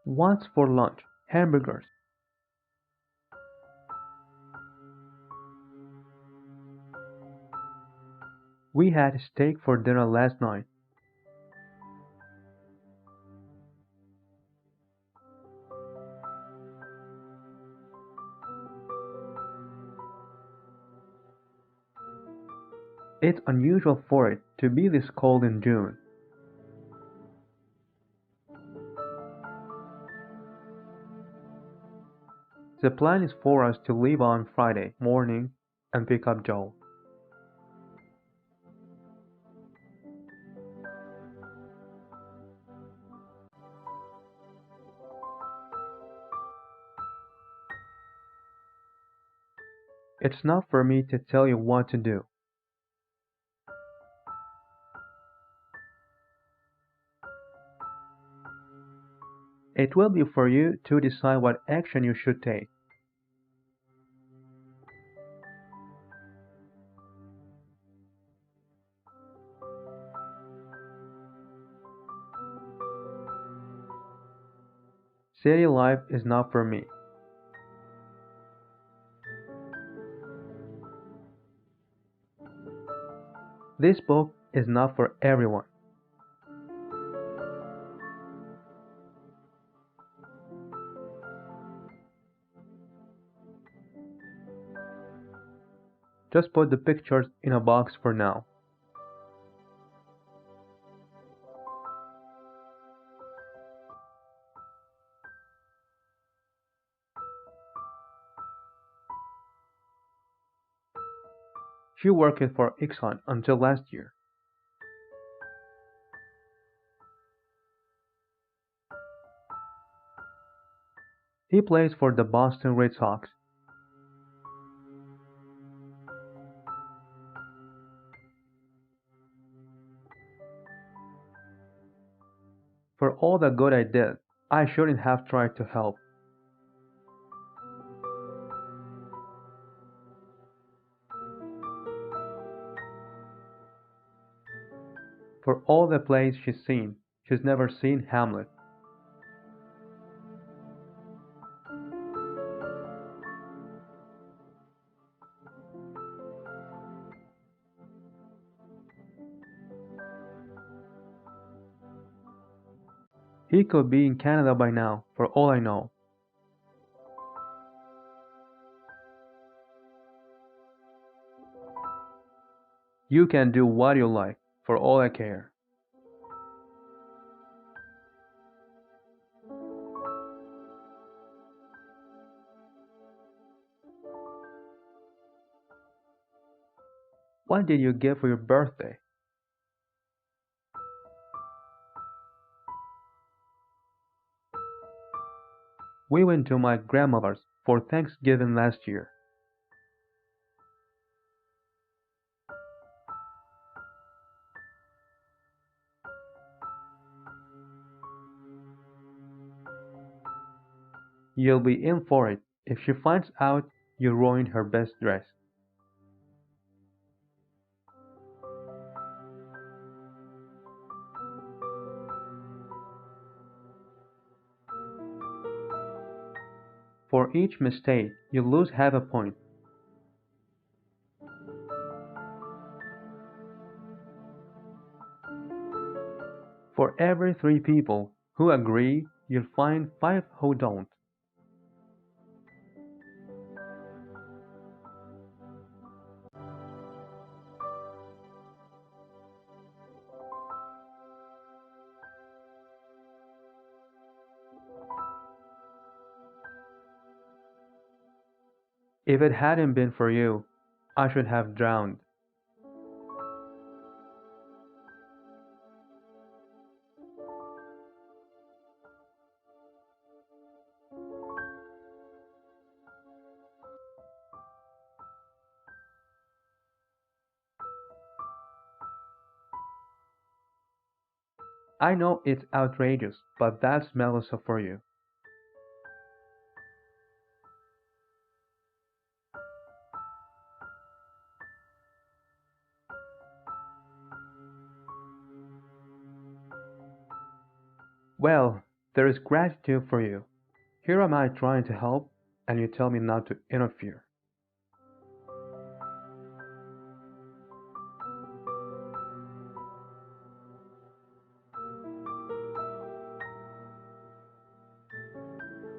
What's for lunch? Hamburgers. We had steak for dinner last night. It's unusual for it to be this cold in June. The plan is for us to leave on Friday morning and pick up Joe. It's not for me to tell you what to do. It will be for you to decide what action you should take. City life is not for me. This book is not for everyone. Just put the pictures in a box for now. She worked for Exxon until last year. He plays for the Boston Red Sox. For all the good I did, I shouldn't have tried to help. For all the plays she's never seen Hamlet. He could be in Canada by now, for all I know. You can do what you like, for all I care. What did you get for your birthday? We went to my grandmother's for Thanksgiving last year. You'll be in for it if she finds out you ruined her best dress. For each mistake, you lose half a point. For every three people who agree, you'll find five who don't. If it hadn't been for you, I should have drowned. I know it's outrageous, but that's Melissa for you. Well, There is gratitude for you. Here am I trying to help, and you tell me not to interfere.